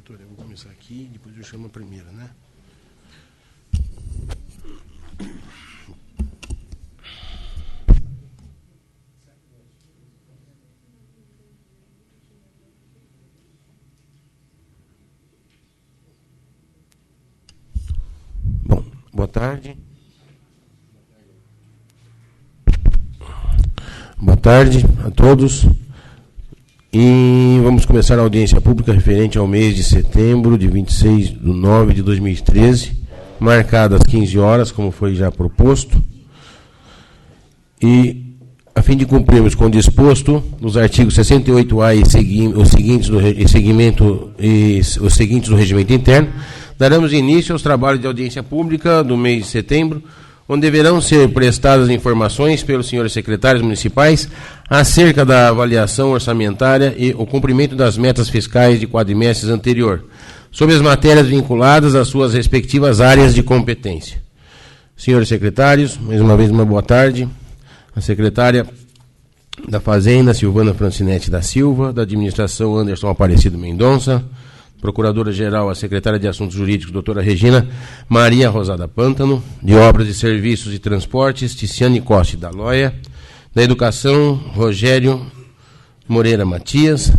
doutor, eu vou começar aqui, depois eu chamo a primeira, né? Bom, boa tarde. Boa tarde a todos. E vamos começar a audiência pública referente ao mês de setembro, de 26/9/2013, marcada às 15 horas, como foi já proposto. E, a fim de cumprirmos com o disposto nos artigos 68A e os seguintes do regimento interno, daremos início aos trabalhos de audiência pública do mês de setembro, onde deverão ser prestadas informações pelos senhores secretários municipais acerca da avaliação orçamentária e o cumprimento das metas fiscais de quadrimestres anterior, sobre as matérias vinculadas às suas respectivas áreas de competência. Senhores secretários, mais uma vez uma boa tarde. A secretária da Fazenda, Silvana Francinetti da Silva, da Administração, Anderson Aparecido Mendonça, Procuradora-Geral, a Secretária de Assuntos Jurídicos, doutora Regina Maria Rosada Pântano, de Obras e Serviços e Transportes, Ticiane Costa da Loia, da Educação, Rogério Moreira Matias,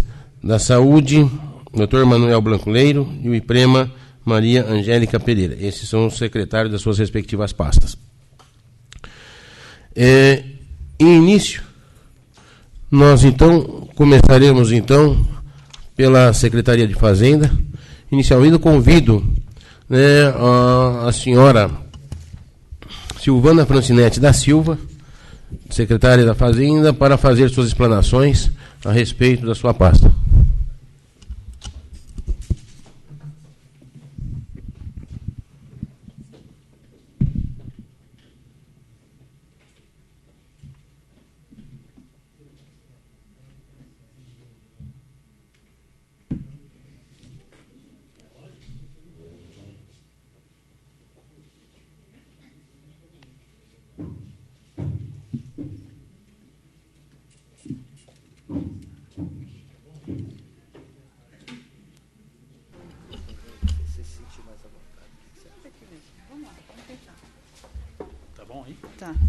da Saúde, doutor Manuel Blanco Leiro, e o IPREMA, Maria Angélica Pereira. Esses são os secretários das suas respectivas pastas. Em início, nós então começaremos pela Secretaria de Fazenda. Inicialmente, convido a senhora Silvana Francinetti da Silva, secretária da Fazenda, para fazer suas explanações a respeito da sua pasta.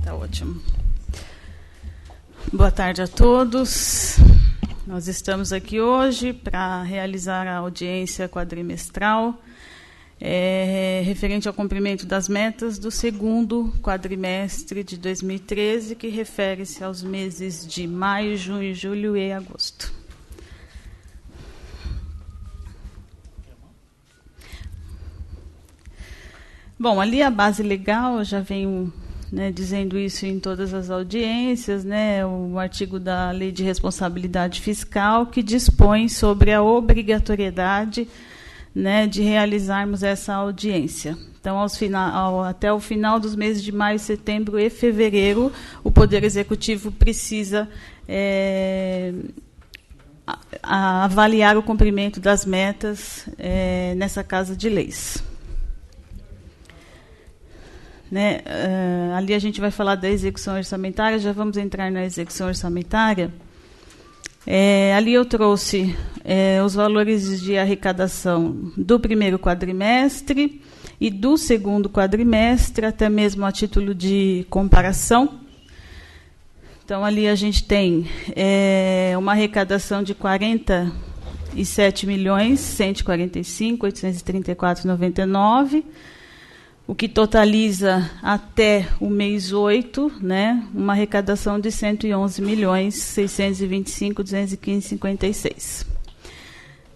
Tá ótimo. Boa tarde a todos. Nós estamos aqui hoje para realizar a audiência quadrimestral referente ao cumprimento das metas do segundo quadrimestre de 2013, que refere-se aos meses de maio, junho, julho e agosto. Bom, ali a base legal, eu já venho dizendo isso em todas as audiências, o artigo da Lei de Responsabilidade Fiscal, que dispõe sobre a obrigatoriedade de realizarmos essa audiência. Então, até o final dos meses de maio, setembro e fevereiro, o Poder Executivo precisa avaliar o cumprimento das metas nessa Casa de Leis. Ali a gente vai falar da execução orçamentária, já vamos entrar na execução orçamentária. Ali eu trouxe os valores de arrecadação do primeiro quadrimestre e do segundo quadrimestre, até mesmo a título de comparação. Então, ali a gente tem uma arrecadação de 47.145.834,99, o que totaliza até o mês 8, uma arrecadação de 111.625.215,56.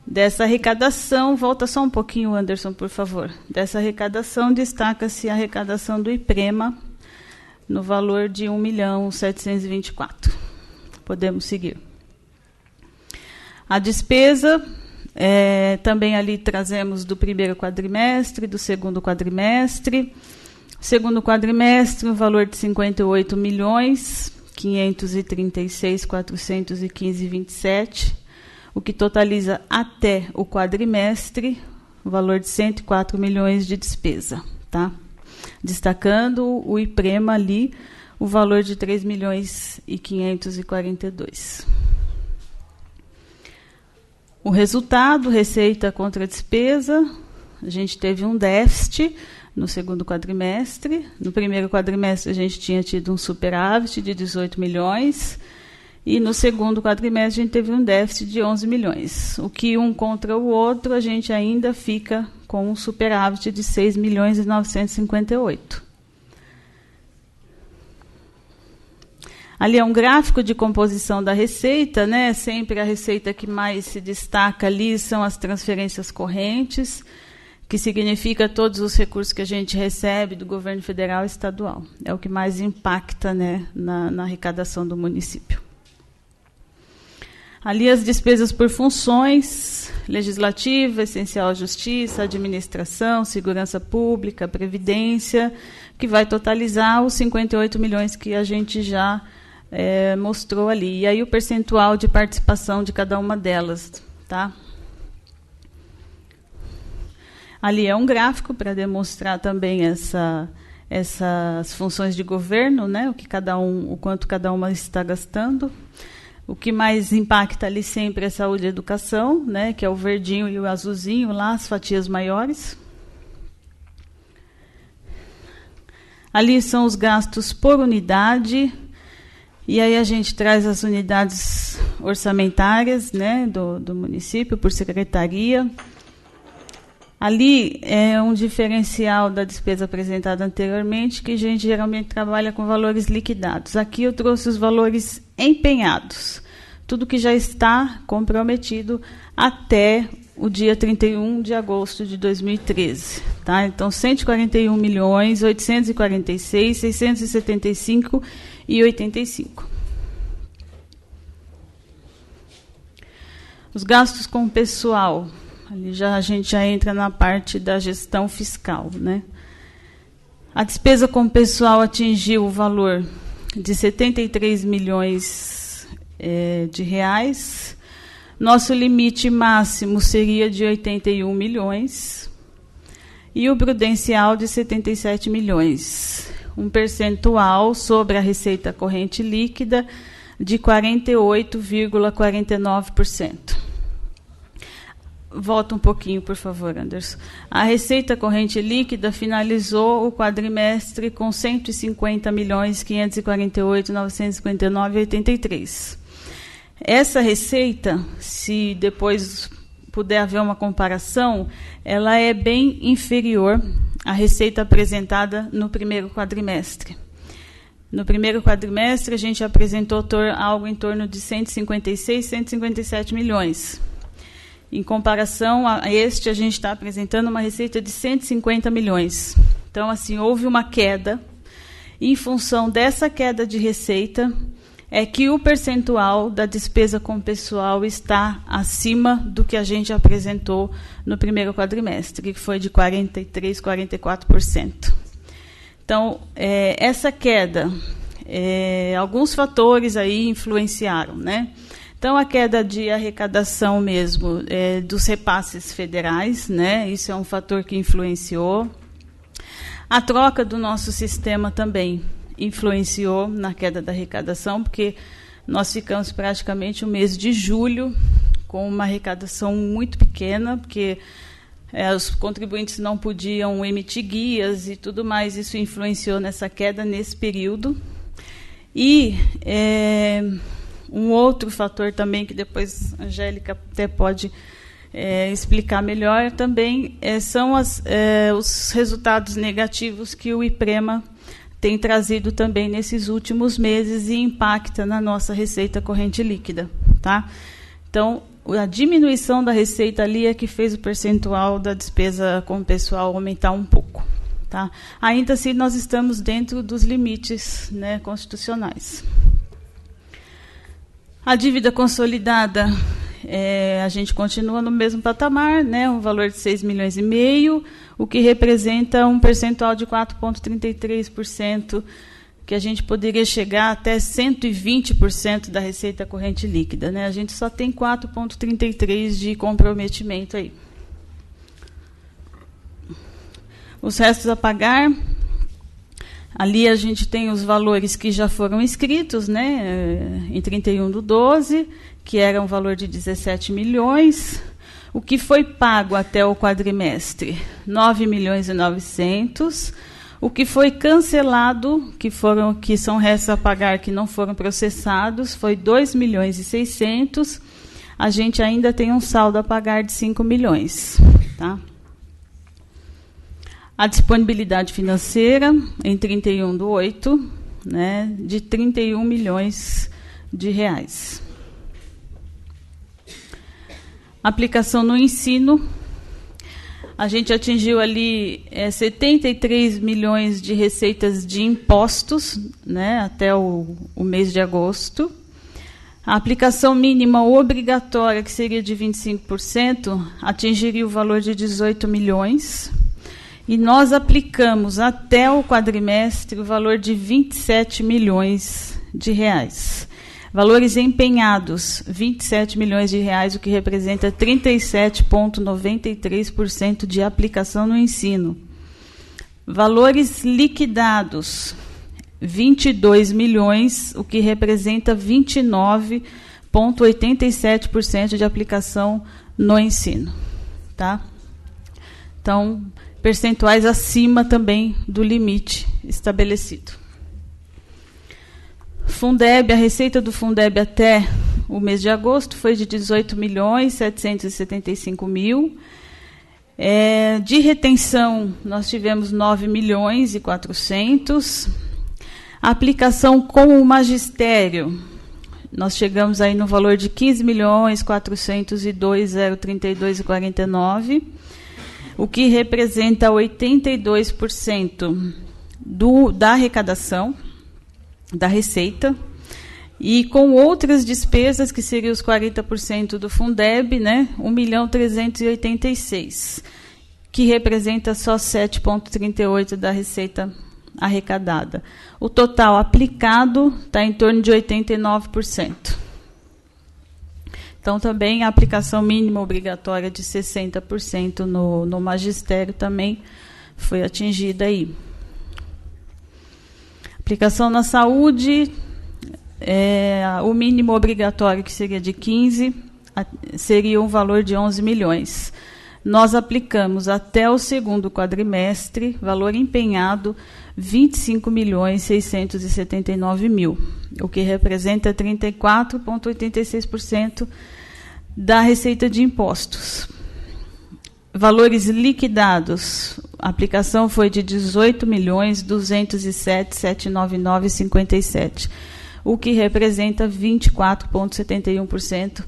Dessa arrecadação, volta só um pouquinho, Anderson, por favor. Dessa arrecadação, destaca-se a arrecadação do IPREMA, no valor de 1.724.000. Podemos seguir. A despesa... também ali trazemos do primeiro quadrimestre, do segundo quadrimestre. Segundo quadrimestre, um valor de 58.536.415,27, o que totaliza até o quadrimestre o valor de 104 milhões de despesa. Tá? Destacando o IPREMA ali, o valor de 3.542.000. O resultado, receita contra despesa, a gente teve um déficit no segundo quadrimestre. No primeiro quadrimestre, a gente tinha tido um superávit de 18 milhões. E no segundo quadrimestre, a gente teve um déficit de 11 milhões. O que um contra o outro, a gente ainda fica com um superávit de 6 milhões e 958. Ali é um gráfico de composição da receita, né? Sempre a receita que mais se destaca ali são as transferências correntes, que significa todos os recursos que a gente recebe do governo federal e estadual. É o que mais impacta, né, na arrecadação do município. Ali as despesas por funções: legislativa, essencial à justiça, administração, segurança pública, previdência, que vai totalizar os 58 milhões que a gente já mostrou ali. E aí o percentual de participação de cada uma delas, tá? Ali é um gráfico para demonstrar também essas funções de governo, né? O quanto cada uma está gastando. O que mais impacta ali sempre é saúde e educação, né? Que é o verdinho e o azulzinho lá, as fatias maiores. Ali são os gastos por unidade. E aí a gente traz as unidades orçamentárias, né, do município, por secretaria. Ali é um diferencial da despesa apresentada anteriormente, que a gente geralmente trabalha com valores liquidados. Aqui eu trouxe os valores empenhados, tudo que já está comprometido até o dia 31 de agosto de 2013. Tá? Então, 141 milhões, 846, 675 e 85. Os gastos com o pessoal. Ali a gente já entra na parte da gestão fiscal, né? A despesa com o pessoal atingiu o valor de 73 milhões de reais. Nosso limite máximo seria de 81 milhões. E o prudencial de 77 milhões. Um percentual sobre a receita corrente líquida de 48,49%. Volta um pouquinho, por favor, Anderson. A receita corrente líquida finalizou o quadrimestre com 150.548.959,83. Essa receita, se depois puder haver uma comparação, ela é bem inferior à receita apresentada no primeiro quadrimestre. No primeiro quadrimestre, a gente apresentou algo em torno de 156, 157 milhões. Em comparação a este, a gente está apresentando uma receita de 150 milhões. Então, assim, houve uma queda. E, em função dessa queda de receita, é que o percentual da despesa com o pessoal está acima do que a gente apresentou no primeiro quadrimestre, que foi de 43%, 44%. Então, essa queda, alguns fatores aí influenciaram, né? Então, a queda de arrecadação mesmo dos repasses federais, né? Isso é um fator que influenciou. A troca do nosso sistema também influenciou na queda da arrecadação, porque nós ficamos praticamente o mês de julho com uma arrecadação muito pequena, porque os contribuintes não podiam emitir guias e tudo mais. Isso influenciou nessa queda nesse período. E um outro fator também, que depois a Angélica até pode explicar melhor, também são os resultados negativos que o IPREMA tem trazido também nesses últimos meses e impacta na nossa receita corrente líquida. Tá? Então, a diminuição da receita ali é que fez o percentual da despesa com o pessoal aumentar um pouco. Tá? Ainda assim, nós estamos dentro dos limites, né, constitucionais. A dívida consolidada, a gente continua no mesmo patamar, né, um valor de 6,5 milhões, o que representa um percentual de 4,33%, que a gente poderia chegar até 120% da receita corrente líquida. Né? A gente só tem 4,33% de comprometimento aí. Os restos a pagar, Ali a gente tem os valores que já foram inscritos, né, em 31/12, que era um valor de 17 milhões. O que foi pago até o quadrimestre? 9.900.000. O que foi cancelado, que são restos a pagar que não foram processados, foi 2.600.000. A gente ainda tem um saldo a pagar de 5 milhões. Tá? A disponibilidade financeira, em 31/8, né, de 31 milhões de reais. Aplicação no ensino, a gente atingiu ali 73 milhões de receitas de impostos, né, até o mês de agosto. A aplicação mínima obrigatória, que seria de 25%, atingiria o valor de 18 milhões. E nós aplicamos até o quadrimestre o valor de 27 milhões de reais. Valores empenhados, 27 milhões de reais, o que representa 37,93% de aplicação no ensino. Valores liquidados, 22 milhões, o que representa 29,87% de aplicação no ensino. Tá? Então, percentuais acima também do limite estabelecido. Fundeb, a receita do Fundeb até o mês de agosto foi de 18.775.000. De retenção, nós tivemos 9.400.000. A aplicação com o magistério, nós chegamos aí no valor de 15.402.032,49, o que representa 82% da arrecadação, da receita, e com outras despesas, que seriam os 40% do Fundeb, né, 1.386.000, que representa só 7,38% da receita arrecadada. O total aplicado está em torno de 89%. Então, também a aplicação mínima obrigatória de 60% no magistério também foi atingida aí. Aplicação na saúde, o mínimo obrigatório, que seria de 15, seria um valor de 11 milhões. Nós aplicamos até o segundo quadrimestre, valor empenhado, 25.679.000, o que representa 34,86% da receita de impostos. Valores liquidados, a aplicação foi de 18.207.799,57, o que representa 24,71%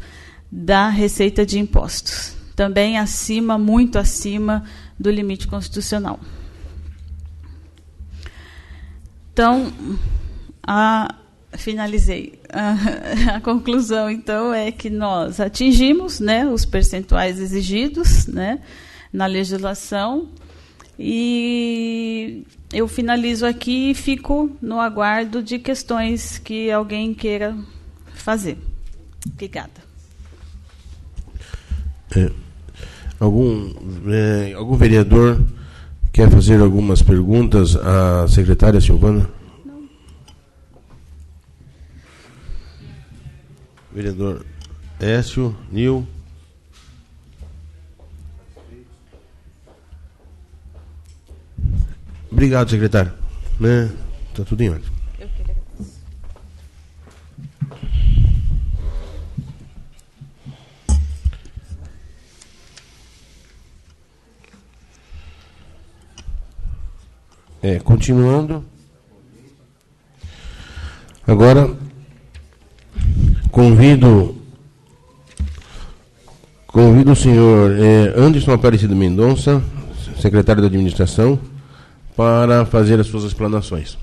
da receita de impostos. Também acima, muito acima do limite constitucional. Então, finalizei. A conclusão, então, é que nós atingimos, né, os percentuais exigidos, né, na legislação, e eu finalizo aqui e fico no aguardo de questões que alguém queira fazer. Obrigada. Algum vereador quer fazer algumas perguntas à secretária Silvana? Não. Vereador Écio, Nil. Obrigado, secretário. Está tudo em ordem. Eu que agradeço. Continuando. Agora, convido o senhor Anderson Aparecido Mendonça, secretário da Administração, para fazer as suas explanações.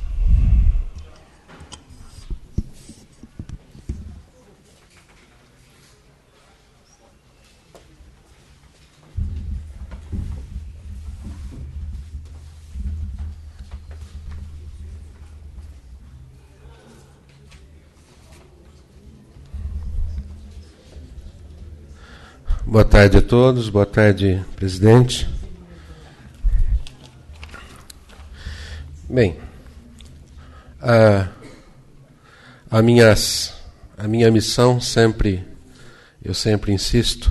Boa tarde a todos, boa tarde, presidente. Bem, A minha missão eu sempre insisto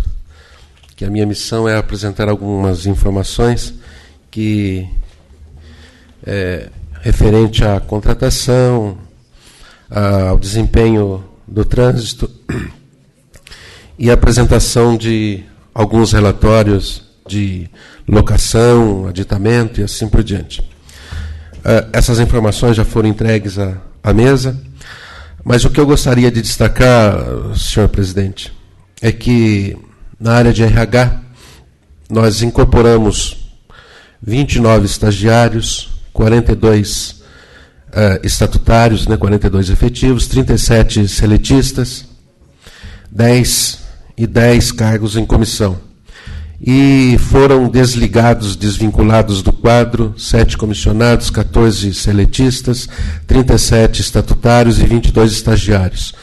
que a minha missão é apresentar algumas informações que referente à contratação, ao desempenho do trânsito e a apresentação de alguns relatórios de locação, aditamento e assim por diante. Essas informações já foram entregues à mesa, mas o que eu gostaria de destacar, senhor presidente, é que na área de RH nós incorporamos 29 estagiários, 42 estatutários, 42 efetivos, 37 seletistas, 10 cargos em comissão. E foram desvinculados do quadro, 7 comissionados, 14 seletistas, 37 estatutários e 22 estagiários.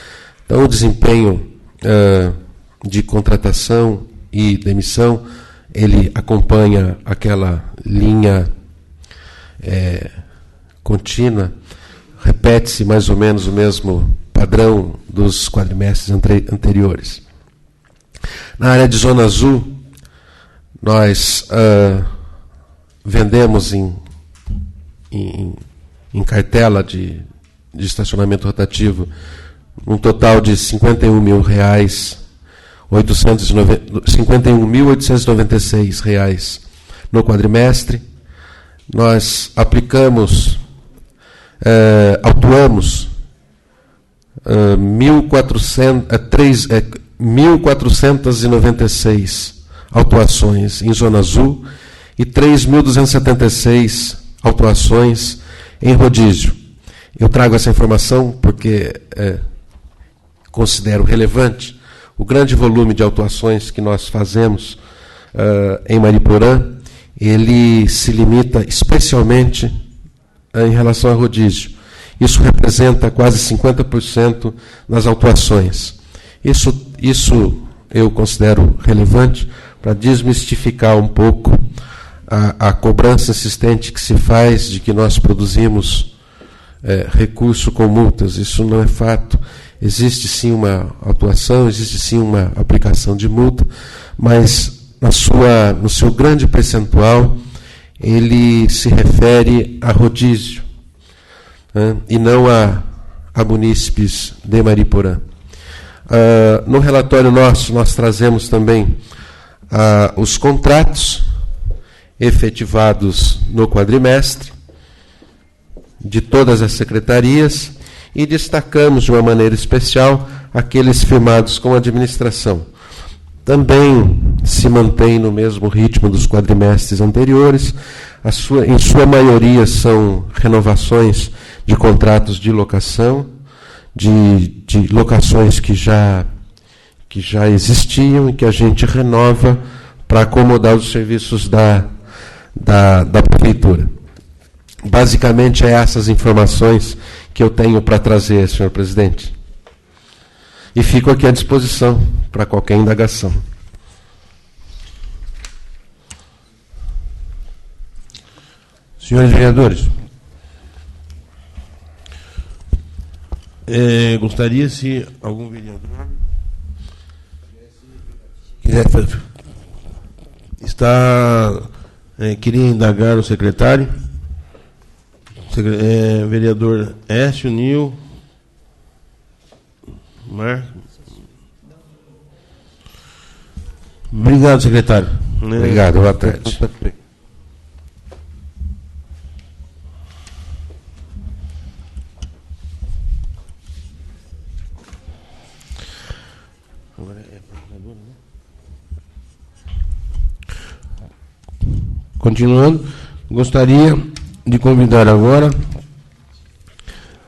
Então, o desempenho de contratação e demissão, ele acompanha aquela linha contínua, repete-se mais ou menos o mesmo padrão dos quadrimestres anteriores. Na área de Zona Azul, nós vendemos em cartela de estacionamento rotativo um total de R$ 51.896 no quadrimestre. Nós autuamos 1.496 autuações em Zona Azul e 3.276 autuações em rodízio. Eu trago essa informação porque considero relevante o grande volume de autuações que nós fazemos em Mariporã. Ele se limita especialmente em relação a rodízio. Isso representa quase 50% das autuações. Isso eu considero relevante para desmistificar um pouco a cobrança insistente que se faz de que nós produzimos recurso com multas. Isso não é fato. Existe sim uma autuação, existe sim uma aplicação de multa, mas no seu grande percentual ele se refere a rodízio, e não a munícipes de Mariporã. No relatório nosso, nós trazemos também os contratos efetivados no quadrimestre de todas as secretarias e destacamos de uma maneira especial aqueles firmados com a administração. Também se mantém no mesmo ritmo dos quadrimestres anteriores. Em sua maioria são renovações de contratos de locação, de locações que já existiam e que a gente renova para acomodar os serviços da Prefeitura. Basicamente, essas informações que eu tenho para trazer, senhor presidente. E fico aqui à disposição para qualquer indagação. Senhores vereadores, gostaria se algum vereador queria indagar o secretário. Vereador Écio, Nil, Marcos. Obrigado, secretário. Obrigado, boa tarde. Continuando, gostaria de convidar agora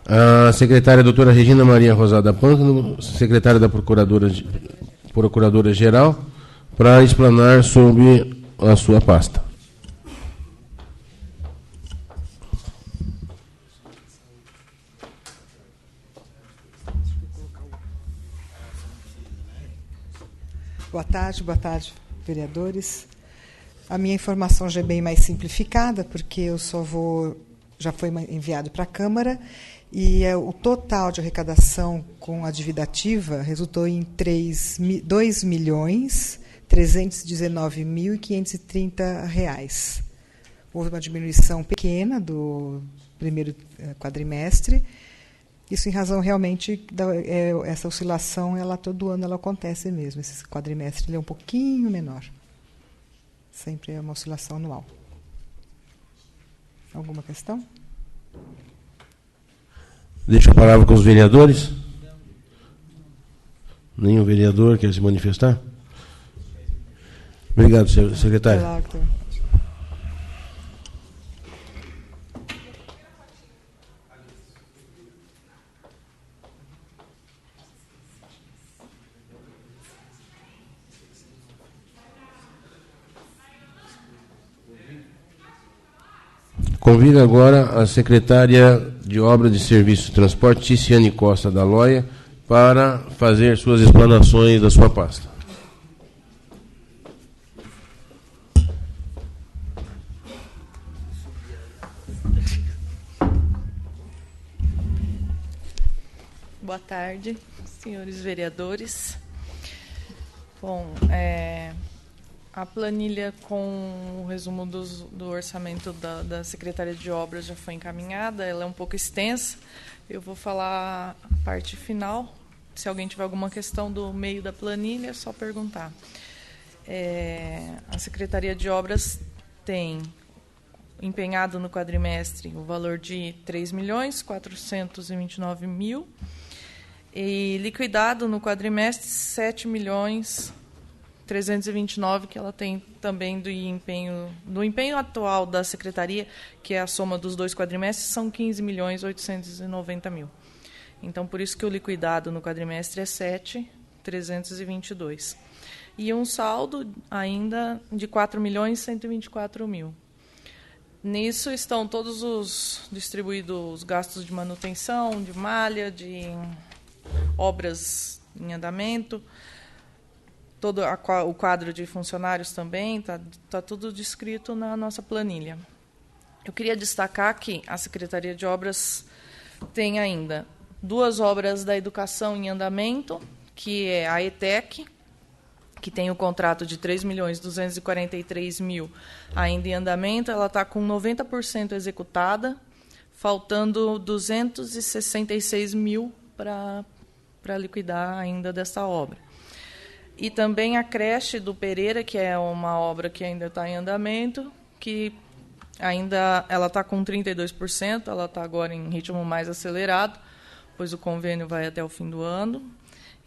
a secretária doutora Regina Maria Rosada Pâncano, secretária da Procuradora-Geral, para explanar sobre a sua pasta. Boa tarde, vereadores. A minha informação já é bem mais simplificada, porque eu só vou já foi enviado para a Câmara, e o total de arrecadação com a dívida ativa resultou em R$ 2.319.530. Houve uma diminuição pequena do primeiro quadrimestre, isso em razão realmente essa oscilação, todo ano ela acontece mesmo. Esse quadrimestre ele é um pouquinho menor. Sempre é uma oscilação anual. Alguma questão? Deixa a palavra com os vereadores. Nenhum vereador quer se manifestar? Obrigado, secretário. Convido agora a secretária de Obras de Serviço e Transporte, Ticiane Costa da Loia, para fazer suas explanações da sua pasta. Boa tarde, senhores vereadores. Bom, a planilha com o resumo do orçamento da Secretaria de Obras já foi encaminhada, ela é um pouco extensa. Eu vou falar a parte final. Se alguém tiver alguma questão do meio da planilha, é só perguntar. A Secretaria de Obras tem empenhado no quadrimestre o valor de R$ 3.429.000 e liquidado no quadrimestre R$ 7.329.000, que ela tem também do empenho atual da Secretaria, que é a soma dos dois quadrimestres, são R$ 15.890.000. Então, por isso que o liquidado no quadrimestre é 7.322. E um saldo ainda de 4.124.000. Nisso estão todos os distribuídos os gastos de manutenção, de malha, de obras em andamento, todo o quadro de funcionários também, está tudo descrito na nossa planilha. Eu queria destacar que a Secretaria de Obras tem ainda 2 obras da educação em andamento, que é a ETEC, que tem o contrato de R$ 3.243.000 ainda em andamento, ela está com 90% executada, faltando R$ 266.000 para liquidar ainda dessa obra. E também a creche do Pereira, que é uma obra que ainda está em andamento, que ainda ela está com 32%, ela está agora em ritmo mais acelerado, pois o convênio vai até o fim do ano.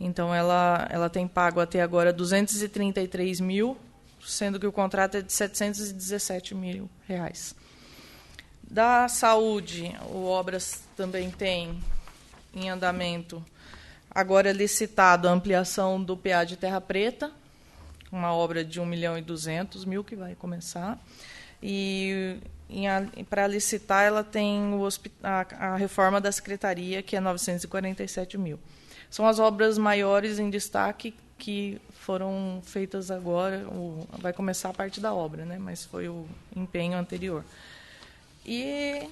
Então, ela tem pago até agora R$ 233.000, sendo que o contrato é de R$ 717.000. Da saúde, o Obras também tem em andamento, agora é licitado a ampliação do PA de Terra Preta, uma obra de R$ 1.200.000 que vai começar. E para licitar, ela tem a reforma da Secretaria, que é R$ 947.000. São as obras maiores em destaque que foram feitas agora. Vai começar a parte da obra, né? Mas foi o empenho anterior. E,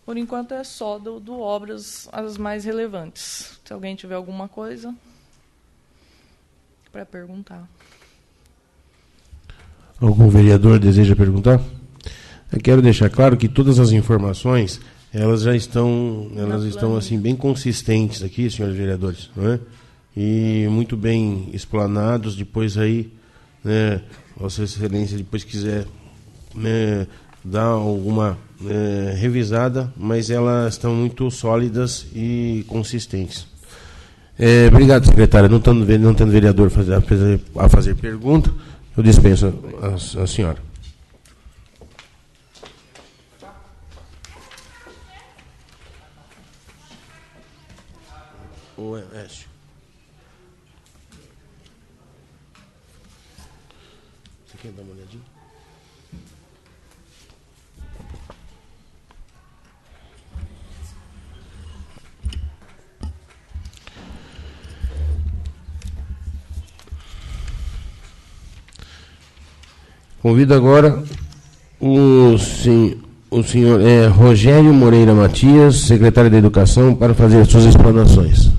por enquanto, é só do Obras as mais relevantes. Se alguém tiver alguma coisa para perguntar. Algum vereador deseja perguntar? Eu quero deixar claro que todas as informações elas estão assim bem consistentes aqui, senhores vereadores, não é? E muito bem explanados. Depois aí, né, Vossa Excelência, depois quiser, né, dar alguma revisada, mas elas estão muito sólidas e consistentes. Obrigado, secretária. Não tendo vereador a fazer pergunta, eu dispenso a senhora. O Écio. Você quer dar uma olhadinha? Convido agora o o senhor Rogério Moreira Matias, secretário da Educação, para fazer as suas explanações.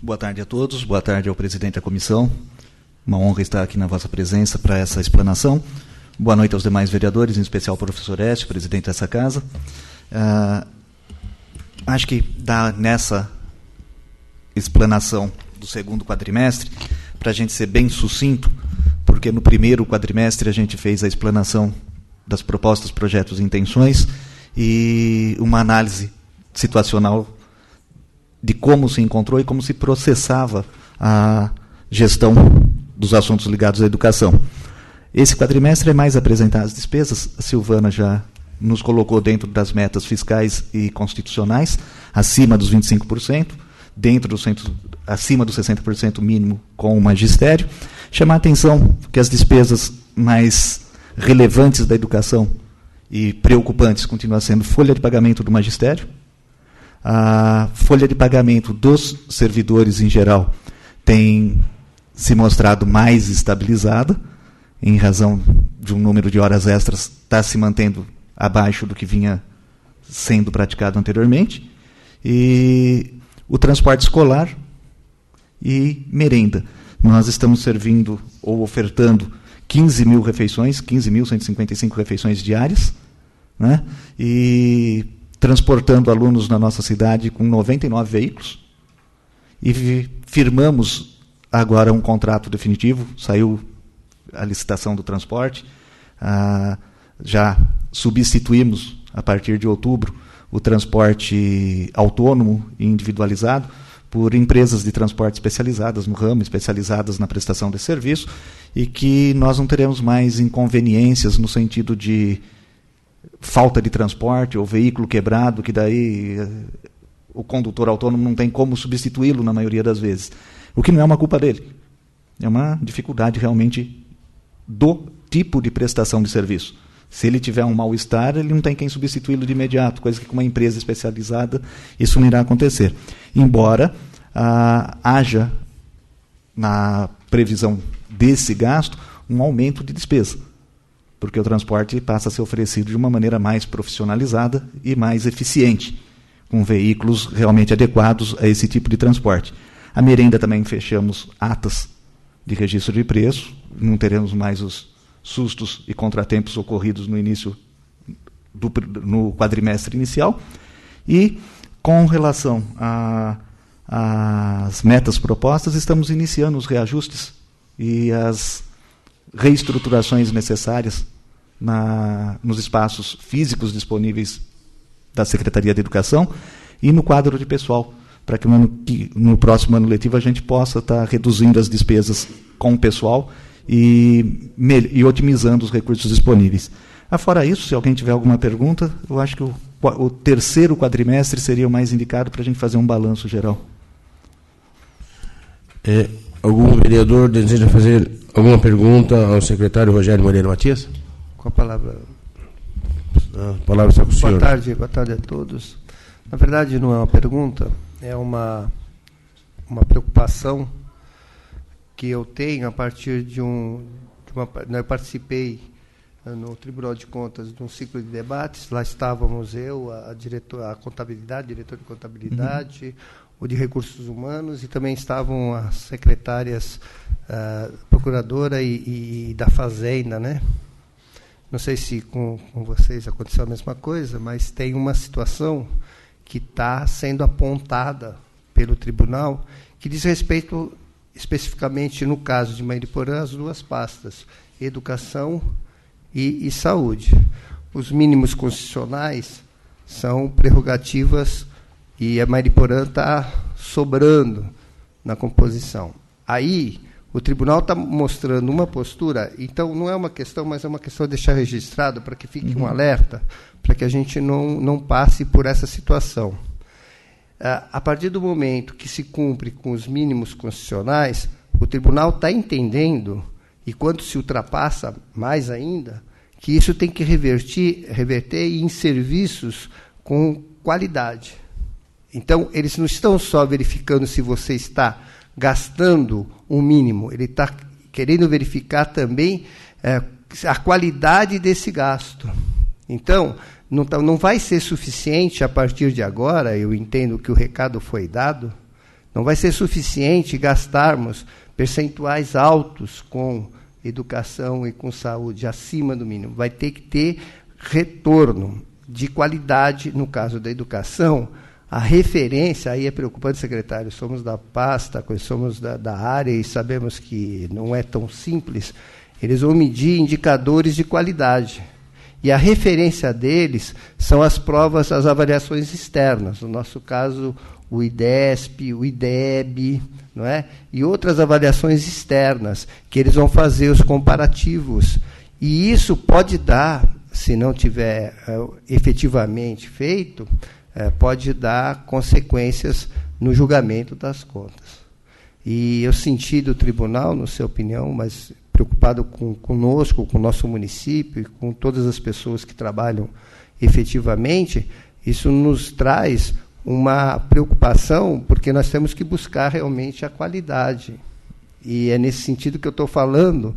Boa tarde a todos, boa tarde ao presidente da comissão. Uma honra estar aqui na vossa presença para essa explanação. Boa noite aos demais vereadores, em especial ao professor Écio, presidente dessa casa. Acho que dá nessa explanação do segundo quadrimestre, para a gente ser bem sucinto, porque no primeiro quadrimestre a gente fez a explanação das propostas, projetos e intenções e uma análise situacional de como se encontrou e como se processava a gestão dos assuntos ligados à educação. Esse quadrimestre é mais apresentar as despesas. A Silvana já nos colocou dentro das metas fiscais e constitucionais, acima dos 25%, acima dos 60% mínimo com o magistério. Chamar a atenção que as despesas mais relevantes da educação e preocupantes continuam sendo folha de pagamento do magistério, a folha de pagamento dos servidores em geral tem se mostrado mais estabilizada, em razão de um número de horas extras está se mantendo abaixo do que vinha sendo praticado anteriormente, e o transporte escolar e merenda. Nós estamos servindo ou ofertando 15.000 refeições, 15.155 refeições diárias, né? E transportando alunos na nossa cidade com 99 veículos. E firmamos agora um contrato definitivo, saiu a licitação do transporte, já substituímos, a partir de outubro, o transporte autônomo e individualizado por empresas de transporte especializadas no ramo, especializadas na prestação desse serviço, e que nós não teremos mais inconveniências no sentido de falta de transporte ou veículo quebrado, que daí o condutor autônomo não tem como substituí-lo na maioria das vezes. O que não é uma culpa dele. É uma dificuldade realmente do tipo de prestação de serviço. Se ele tiver um mal-estar, ele não tem quem substituí-lo de imediato, coisa que com uma empresa especializada isso não irá acontecer. Embora haja, na previsão desse gasto, um aumento de despesa, porque o transporte passa a ser oferecido de uma maneira mais profissionalizada e mais eficiente, com veículos realmente adequados a esse tipo de transporte. A merenda também fechamos atas de registro de preço, não teremos mais os sustos e contratempos ocorridos no início no quadrimestre inicial. E, com relação às metas propostas, estamos iniciando os reajustes e as reestruturações necessárias nos espaços físicos disponíveis da Secretaria de Educação e no quadro de pessoal, para que no próximo ano letivo a gente possa estar reduzindo as despesas com o pessoal e otimizando os recursos disponíveis. Fora isso, se alguém tiver alguma pergunta, eu acho que o terceiro quadrimestre seria o mais indicado para a gente fazer um balanço geral. Algum vereador deseja fazer alguma pergunta ao secretário Rogério Moreira Matias? Com a palavra. A palavra está com o senhor. Boa tarde a todos. Na verdade, não é uma pergunta, é uma preocupação que eu tenho a partir de eu participei no Tribunal de Contas de um ciclo de debates. Lá estávamos eu, diretor de contabilidade, o de recursos humanos, e também estavam as secretárias procuradora e da Fazenda, né? Não sei se com vocês aconteceu a mesma coisa, mas tem uma situação que está sendo apontada pelo tribunal, que diz respeito especificamente, no caso de Mariporã, às duas pastas, educação e saúde. Os mínimos constitucionais são prerrogativas e a Mariporã está sobrando na composição. Aí, o tribunal está mostrando uma postura, então não é uma questão, mas é uma questão de deixar registrado para que fique um alerta, para que a gente não passe por essa situação. A partir do momento que se cumpre com os mínimos constitucionais, o tribunal está entendendo, e quando se ultrapassa mais ainda, que isso tem que reverter em serviços com qualidade. Então, eles não estão só verificando se você está gastando o mínimo, ele está querendo verificar também a qualidade desse gasto. Então, não vai ser suficiente a partir de agora, eu entendo que o recado foi dado, não vai ser suficiente gastarmos percentuais altos com educação e com saúde, acima do mínimo. Vai ter que ter retorno de qualidade, no caso da educação. A referência, aí é preocupante, secretário, somos da pasta, somos da área e sabemos que não é tão simples. Eles vão medir indicadores de qualidade. E a referência deles são as provas, as avaliações externas. No nosso caso, o IDESP, o IDEB, não é? E outras avaliações externas, que eles vão fazer os comparativos. E isso pode dar, se não tiver efetivamente feito, pode dar consequências no julgamento das contas. E eu senti do tribunal, na sua opinião, mas preocupado conosco, com o nosso município e com todas as pessoas que trabalham efetivamente, isso nos traz uma preocupação, porque nós temos que buscar realmente a qualidade. E é nesse sentido que eu estou falando,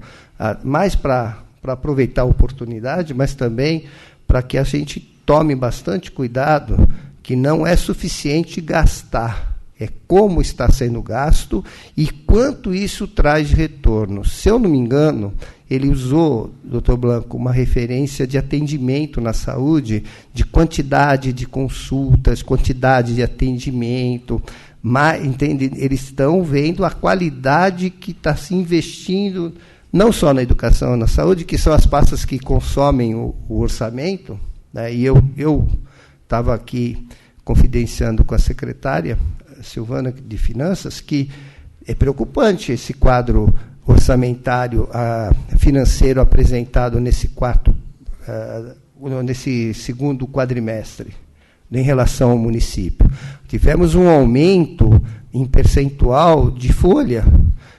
mais para aproveitar a oportunidade, mas também para que a gente tome bastante cuidado, que não é suficiente gastar, é como está sendo gasto e quanto isso traz de retorno. Se eu não me engano, ele usou, doutor Blanco, uma referência de atendimento na saúde, de quantidade de consultas, quantidade de atendimento, mas, entende? Eles estão vendo a qualidade que está se investindo, não só na educação e na saúde, que são as pastas que consomem o orçamento, né? E eu estava aqui confidenciando com a secretária Silvana de Finanças, que é preocupante esse quadro orçamentário financeiro apresentado nesse segundo quadrimestre, em relação ao município. Tivemos um aumento em percentual de folha,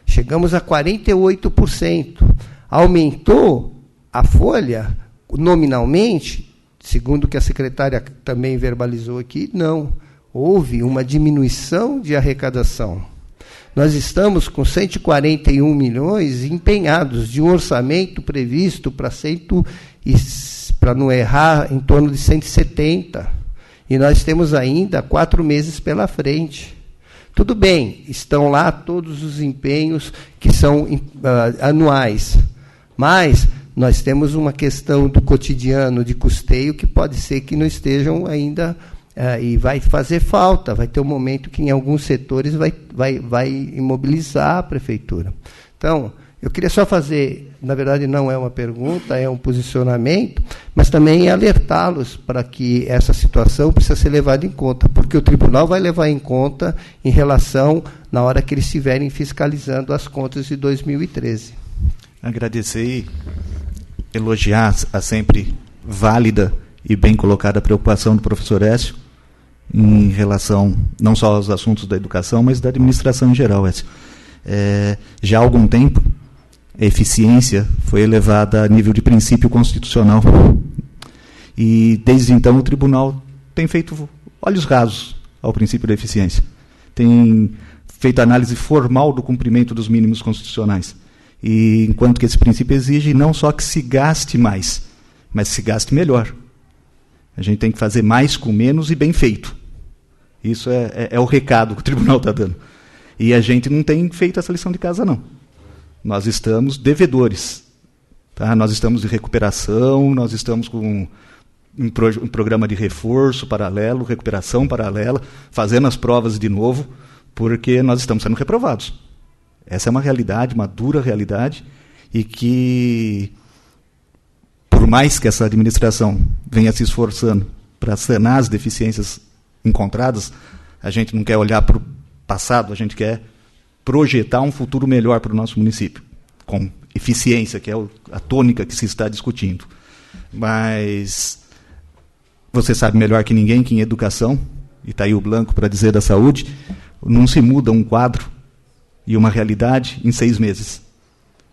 chegamos a 48%. Aumentou a folha nominalmente, segundo o que a secretária também verbalizou aqui, não. Houve uma diminuição de arrecadação. Nós estamos com 141 milhões empenhados de um orçamento previsto para não errar, em torno de 170. E nós temos ainda 4 meses pela frente. Tudo bem, estão lá todos os empenhos que são anuais, mas nós temos uma questão do cotidiano de custeio que pode ser que não estejam ainda, e vai fazer falta, vai ter um momento que em alguns setores vai imobilizar a prefeitura. Então, eu queria só fazer, na verdade não é uma pergunta, é um posicionamento, mas também alertá-los para que essa situação precisa ser levada em conta, porque o tribunal vai levar em conta em relação, na hora que eles estiverem fiscalizando as contas de 2013. Agradecer e elogiar a sempre válida e bem colocada a preocupação do professor Écio em relação não só aos assuntos da educação, mas da administração em geral, Écio. Já há algum tempo, a eficiência foi elevada a nível de princípio constitucional. E, desde então, o tribunal tem feito olhos rasos ao princípio da eficiência. Tem feito análise formal do cumprimento dos mínimos constitucionais. E, enquanto que esse princípio exige não só que se gaste mais, mas se gaste melhor. A gente tem que fazer mais com menos e bem feito. Isso é o recado que o tribunal está dando. E a gente não tem feito essa lição de casa, não. Nós estamos devedores. Tá? Nós estamos em recuperação, nós estamos com um programa de reforço paralelo, recuperação paralela, fazendo as provas de novo, porque nós estamos sendo reprovados. Essa é uma realidade, uma dura realidade, e que, por mais que essa administração venha se esforçando para sanar as deficiências encontradas, a gente não quer olhar para o passado, a gente quer projetar um futuro melhor para o nosso município, com eficiência, que é a tônica que se está discutindo. Mas você sabe melhor que ninguém que em educação, e está aí o Blanco para dizer da saúde, não se muda um quadro e uma realidade em 6 meses.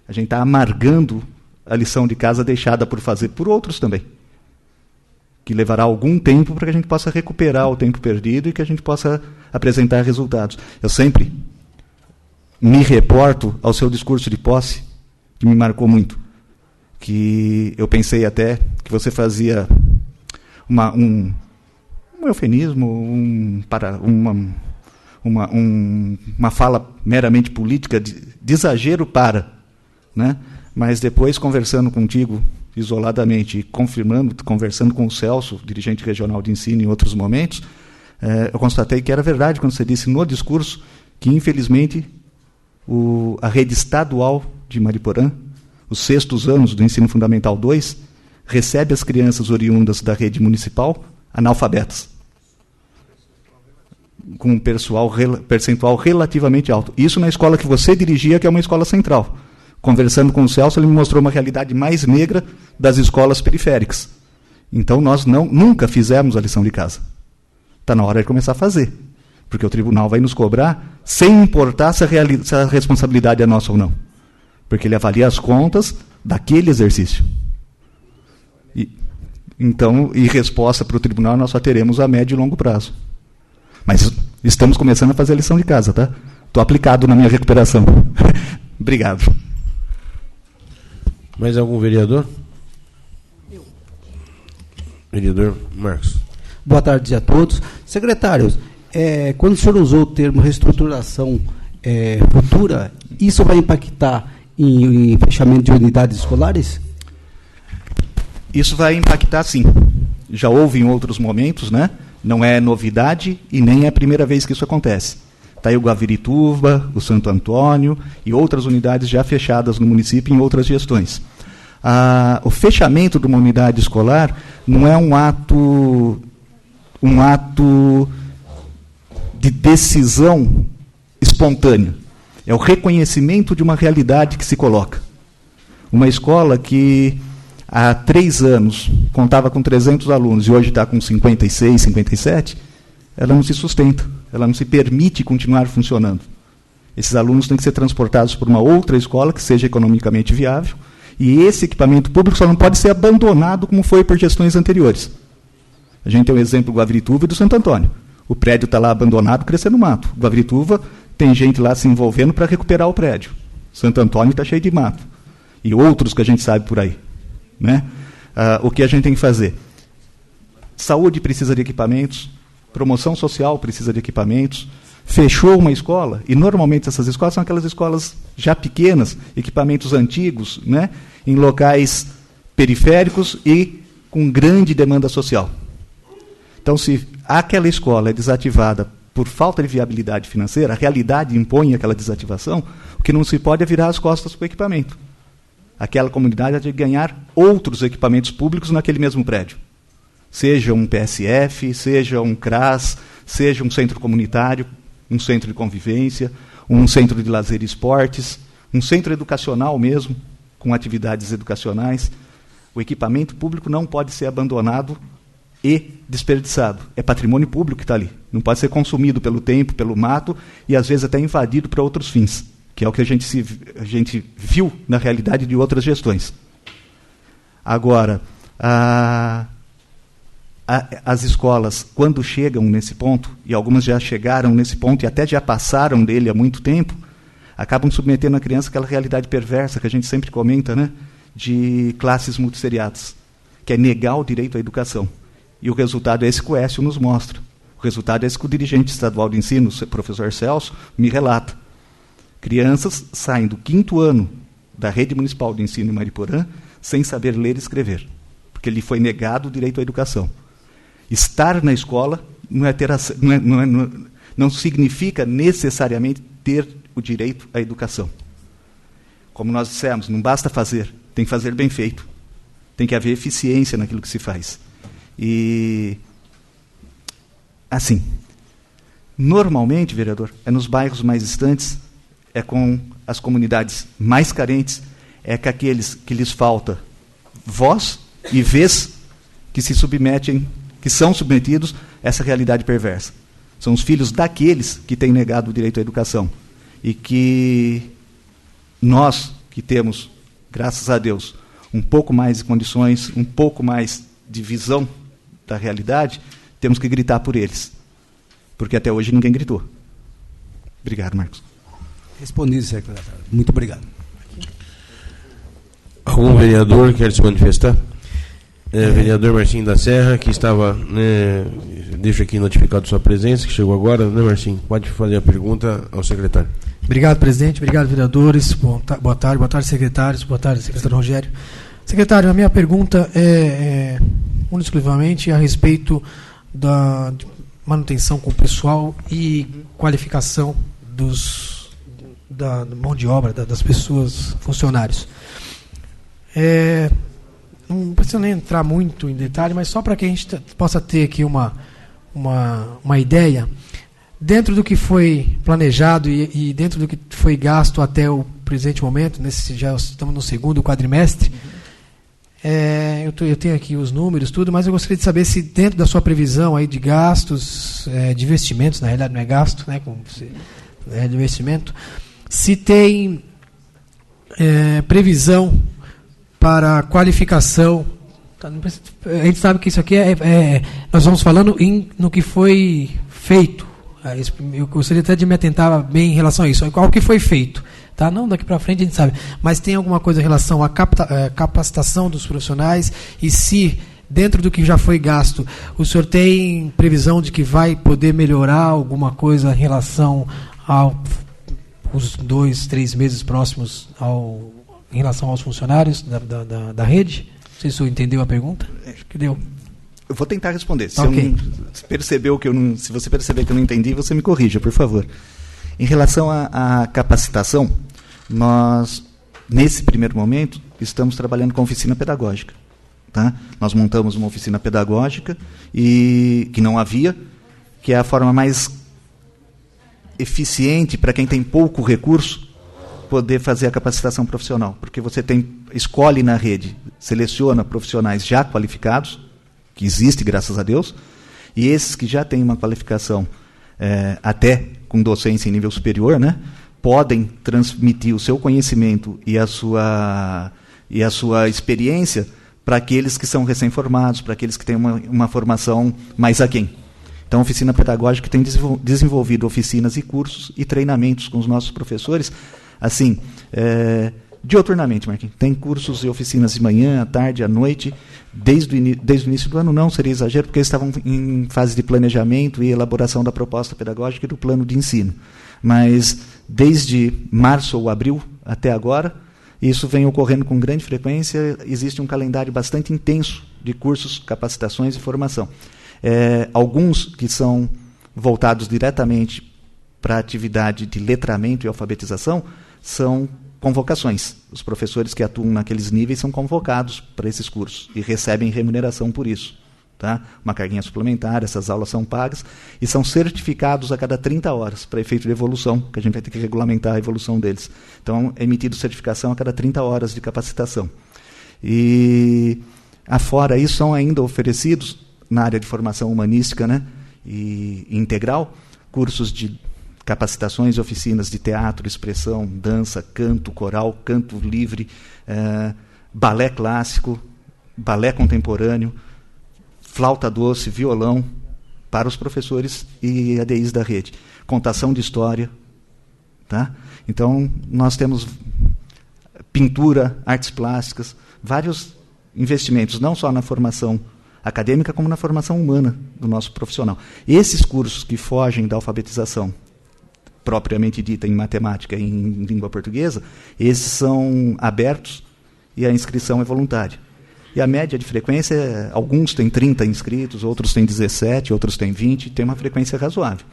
A gente está amargando a lição de casa deixada por fazer por outros também. que levará algum tempo para que a gente possa recuperar o tempo perdido e que a gente possa apresentar resultados. Eu sempre me reporto ao seu discurso de posse, que me marcou muito, que eu pensei até que você fazia um eufemismo, uma fala meramente política, de exagero né? Mas depois, conversando contigo isoladamente e conversando com o Celso, dirigente regional de ensino, em outros momentos, eu constatei que era verdade quando você disse no discurso que, infelizmente, a rede estadual de Mariporã, os 6º anos do ensino fundamental 2, recebe as crianças oriundas da rede municipal analfabetas, com um percentual relativamente alto. Isso na escola que você dirigia, que é uma escola central. Conversando com o Celso, ele me mostrou uma realidade mais negra das escolas periféricas. Então, nós nunca fizemos a lição de casa. Está na hora de começar a fazer, porque o tribunal vai nos cobrar sem importar se a responsabilidade é nossa ou não, porque ele avalia as contas daquele exercício. E resposta para o tribunal nós só teremos a médio e longo prazo. Mas estamos começando a fazer a lição de casa, tá? Estou aplicado na minha recuperação. Obrigado. Mais algum vereador? Vereador Marcos. Boa tarde a todos. Secretários, quando o senhor usou o termo reestruturação futura, isso vai impactar em fechamento de unidades escolares? Isso vai impactar, sim. Já houve em outros momentos, né? Não é novidade e nem é a primeira vez que isso acontece. Está aí o Guavirituba, o Santo Antônio e outras unidades já fechadas no município em outras gestões. O fechamento de uma unidade escolar não é um ato de decisão espontânea. É o reconhecimento de uma realidade que se coloca. Uma escola que há 3 anos contava com 300 alunos e hoje está com 56, 57, ela não se sustenta, ela não se permite continuar funcionando. Esses alunos têm que ser transportados por uma outra escola que seja economicamente viável, e esse equipamento público só não pode ser abandonado como foi por gestões anteriores. A gente tem o exemplo do Guavirituba e do Santo Antônio. O prédio está lá abandonado, crescendo mato. O Guavirituba tem gente lá se envolvendo para recuperar o prédio. Santo Antônio está cheio de mato. E outros que a gente sabe por aí. Né? O que a gente tem que fazer? Saúde precisa de equipamentos, promoção social precisa de equipamentos. Fechou uma escola, e normalmente essas escolas são aquelas escolas já pequenas, equipamentos antigos, né, em locais periféricos e com grande demanda social. Então, se aquela escola é desativada por falta de viabilidade financeira, a realidade impõe aquela desativação, o que não se pode é virar as costas para o equipamento. Aquela comunidade há de ganhar outros equipamentos públicos naquele mesmo prédio. Seja um PSF, seja um CRAS, seja um centro comunitário, um centro de convivência, um centro de lazer e esportes, um centro educacional mesmo, com atividades educacionais. O equipamento público não pode ser abandonado e desperdiçado. É patrimônio público que está ali. Não pode ser consumido pelo tempo, pelo mato, e às vezes até invadido para outros fins, que é o que a gente viu na realidade de outras gestões. Agora, as escolas, quando chegam nesse ponto, e algumas já chegaram nesse ponto e até já passaram dele há muito tempo, acabam submetendo a criança àquela realidade perversa que a gente sempre comenta, né, de classes multisseriadas, que é negar o direito à educação. E o resultado é esse que o Écio nos mostra. O resultado é esse que o dirigente estadual de ensino, o professor Celso, me relata. Crianças saem do 5º ano da rede municipal de ensino em Mariporã sem saber ler e escrever, porque lhe foi negado o direito à educação. Estar na escola não significa necessariamente ter o direito à educação. Como nós dissemos, não basta fazer, tem que fazer bem feito. Tem que haver eficiência naquilo que se faz. E, assim, normalmente, vereador, é nos bairros mais distantes, é com as comunidades mais carentes, é com aqueles que lhes falta voz e vez que se submetem, que são submetidos a essa realidade perversa. São os filhos daqueles que têm negado o direito à educação. E que nós, que temos, graças a Deus, um pouco mais de condições, um pouco mais de visão da realidade, temos que gritar por eles. Porque até hoje ninguém gritou. Obrigado, Marcos. Respondido, secretário. Muito obrigado. Algum vereador quer se manifestar? Vereador Marcinho da Serra, que estava, deixa aqui notificado sua presença, que chegou agora, né, Marcinho? Pode fazer a pergunta ao secretário. Obrigado, presidente. Obrigado, vereadores. Boa tarde, secretários. Boa tarde, secretário Rogério. Secretário, a minha pergunta é exclusivamente a respeito da manutenção com o pessoal e qualificação da mão de obra, das pessoas, funcionários. Não precisa nem entrar muito em detalhe, mas só para que a gente possa ter aqui uma ideia, dentro do que foi planejado e dentro do que foi gasto até o presente momento, já estamos no segundo quadrimestre, eu tenho aqui os números, tudo, mas eu gostaria de saber se dentro da sua previsão aí de gastos, de investimentos, na realidade não é gasto, né, é de investimento, se tem previsão para qualificação. A gente sabe que isso aqui nós vamos falando no que foi feito. Eu gostaria até de me atentar bem em relação a isso. Qual que foi feito? Tá? Não daqui para frente a gente sabe. Mas tem alguma coisa em relação à capacitação dos profissionais e se, dentro do que já foi gasto, o senhor tem previsão de que vai poder melhorar alguma coisa em relação aos 2-3 meses próximos em relação aos funcionários da rede? Não sei se o senhor entendeu a pergunta. Acho que deu. Eu vou tentar responder. Se Okay. Se você perceber que eu não entendi, você me corrija, por favor. Em relação à capacitação, nós, nesse primeiro momento, estamos trabalhando com oficina pedagógica. Tá? Nós montamos uma oficina pedagógica que não havia, que é a forma mais eficiente para quem tem pouco recurso poder fazer a capacitação profissional, porque você escolhe na rede, seleciona profissionais já qualificados, que existe, graças a Deus, e esses que já têm uma qualificação até com docência em nível superior, né, podem transmitir o seu conhecimento e a sua experiência para aqueles que são recém-formados, para aqueles que têm uma formação mais aquém. Então, a oficina pedagógica tem desenvolvido oficinas e cursos e treinamentos com os nossos professores, assim, dioturnamente, Marquinhos. Tem cursos e oficinas de manhã, à tarde, à noite, desde o início do ano, não seria exagero, porque eles estavam em fase de planejamento e elaboração da proposta pedagógica e do plano de ensino. Mas, desde março ou abril até agora, isso vem ocorrendo com grande frequência, existe um calendário bastante intenso de cursos, capacitações e formação. Alguns que são voltados diretamente para a atividade de letramento e alfabetização são convocações. Os professores que atuam naqueles níveis são convocados para esses cursos e recebem remuneração por isso. Tá? Uma carguinha suplementar, essas aulas são pagas e são certificados a cada 30 horas para efeito de evolução, que a gente vai ter que regulamentar a evolução deles. Então, é emitido certificação a cada 30 horas de capacitação. E, afora isso, são ainda oferecidos, na área de formação humanística, né, e integral, cursos de capacitações e oficinas de teatro, expressão, dança, canto coral, canto livre, balé clássico, balé contemporâneo, flauta doce, violão, para os professores e ADIs da rede. Contação de história. Tá? Então, nós temos pintura, artes plásticas, vários investimentos, não só na formação acadêmica, como na formação humana do nosso profissional. Esses cursos que fogem da alfabetização, propriamente dita em matemática e em língua portuguesa, esses são abertos e a inscrição é voluntária. E a média de frequência, alguns têm 30 inscritos, outros têm 17, outros têm 20, tem uma frequência razoável.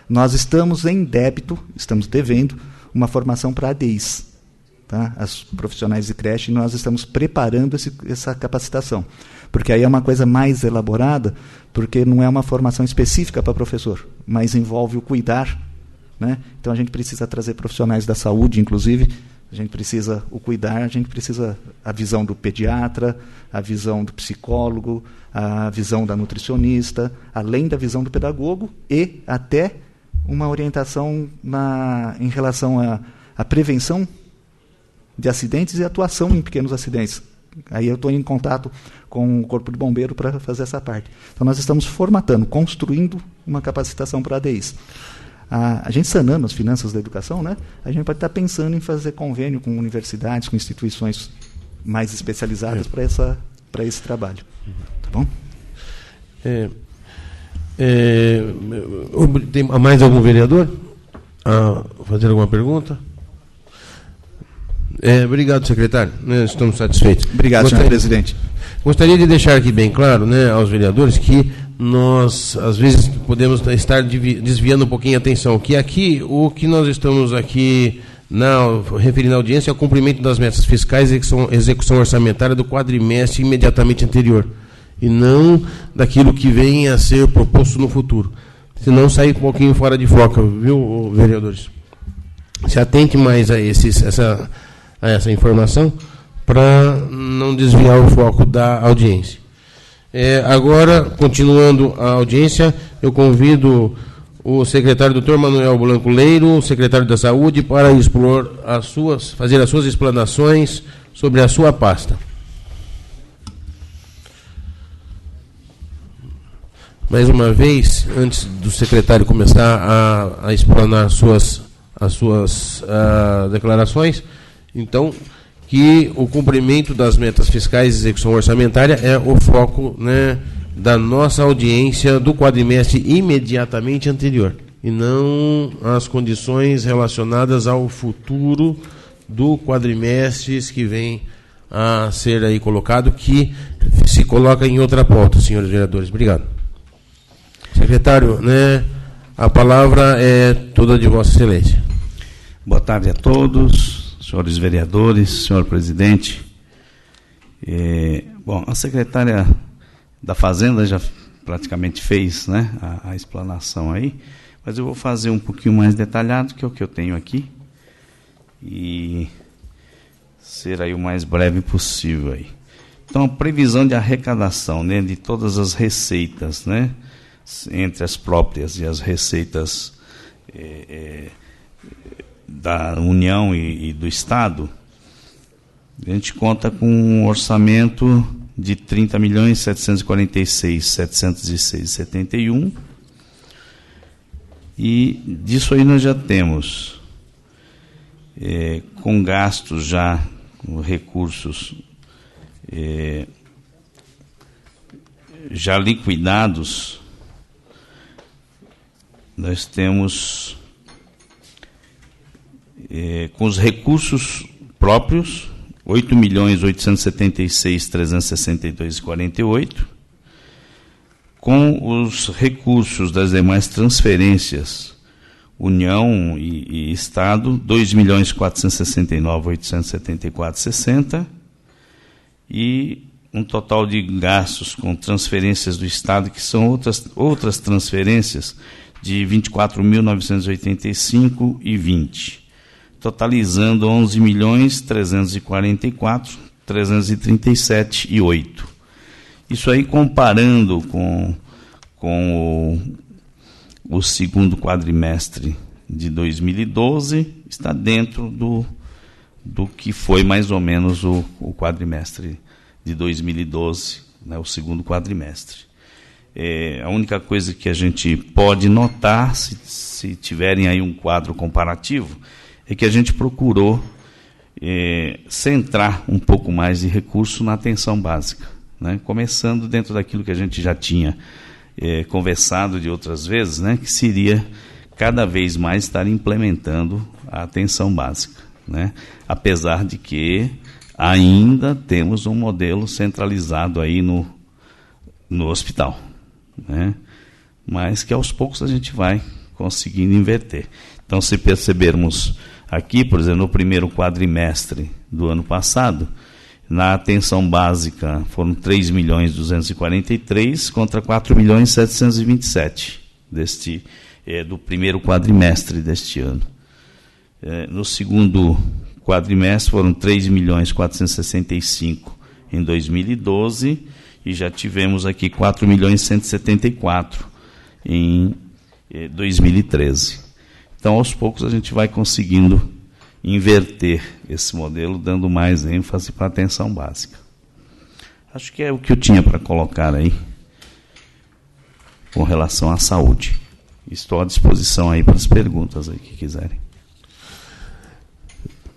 Nós estamos em débito, estamos devendo uma formação para ADIs, tá? As profissionais de creche, e nós estamos preparando essa capacitação. Porque aí é uma coisa mais elaborada, porque não é uma formação específica para professor, mas envolve o cuidar, né? Então a gente precisa trazer profissionais da saúde, inclusive, a gente precisa o cuidar, a gente precisa a visão do pediatra, a visão do psicólogo, a visão da nutricionista, além da visão do pedagogo e até uma orientação em relação à prevenção de acidentes e atuação em pequenos acidentes. Aí eu estou em contato com o Corpo de Bombeiro para fazer essa parte. Então, nós estamos formatando, construindo uma capacitação para ADIs. A gente sanando as finanças da educação, né, a gente pode estar pensando em fazer convênio com universidades, com instituições mais especializadas para esse trabalho. Tá bom? Tem mais algum vereador a fazer alguma pergunta? Obrigado, secretário. Estamos satisfeitos. Obrigado, senhor presidente. Gostaria de deixar aqui bem claro, aos vereadores que nós, às vezes, podemos estar desviando um pouquinho a atenção, que aqui, o que nós estamos aqui referindo à audiência é o cumprimento das metas fiscais e execução orçamentária do quadrimestre imediatamente anterior, e não daquilo que vem a ser proposto no futuro. Senão sair um pouquinho fora de foco, viu, vereadores? Se atente mais a essa informação, para não desviar o foco da audiência. Agora, continuando a audiência, eu convido o secretário Dr. Manuel Blanco Leiro, secretário da Saúde, para expor fazer as suas explanações sobre a sua pasta. Mais uma vez, antes do secretário começar a explanar as suas declarações, então, que o cumprimento das metas fiscais e execução orçamentária é o foco, da nossa audiência do quadrimestre imediatamente anterior, e não as condições relacionadas ao futuro do quadrimestre que vem a ser aí colocado, que se coloca em outra pauta, senhores vereadores. Obrigado. Secretário, a palavra é toda de Vossa Excelência. Boa tarde a todos. Senhores vereadores, senhor presidente. Bom, a secretária da Fazenda já praticamente fez, a explanação aí, mas eu vou fazer um pouquinho mais detalhado, que é o que eu tenho aqui, e ser aí o mais breve possível aí. Então, a previsão de arrecadação, de todas as receitas, entre as próprias e as receitas da União e do Estado, a gente conta com um orçamento de 30.746.706,71, e disso aí nós já temos, com gastos já, com recursos já liquidados, nós temos, com os recursos próprios, 8.876.362,48, com os recursos das demais transferências, União e Estado, 2.469.874,60, e um total de gastos com transferências do Estado, que são outras transferências, de 24.985,20, totalizando 11.344.337,08. Isso aí, comparando com o segundo quadrimestre de 2012, está dentro do que foi mais ou menos o quadrimestre de 2012, o segundo quadrimestre. A única coisa que a gente pode notar, se tiverem aí um quadro comparativo, é que a gente procurou centrar um pouco mais de recurso na atenção básica, começando dentro daquilo que a gente já tinha conversado de outras vezes, que seria cada vez mais estar implementando a atenção básica, apesar de que ainda temos um modelo centralizado aí no hospital, mas que aos poucos a gente vai conseguindo inverter. Então, se percebermos aqui, por exemplo, no primeiro quadrimestre do ano passado, na atenção básica foram 3.243 contra 4.727 do primeiro quadrimestre deste ano. No segundo quadrimestre foram 3.465 em 2012, e já tivemos aqui 4.174 em 2013. Então, aos poucos, a gente vai conseguindo inverter esse modelo, dando mais ênfase para a atenção básica. Acho que é o que eu tinha para colocar aí com relação à saúde. Estou à disposição aí para as perguntas aí que quiserem.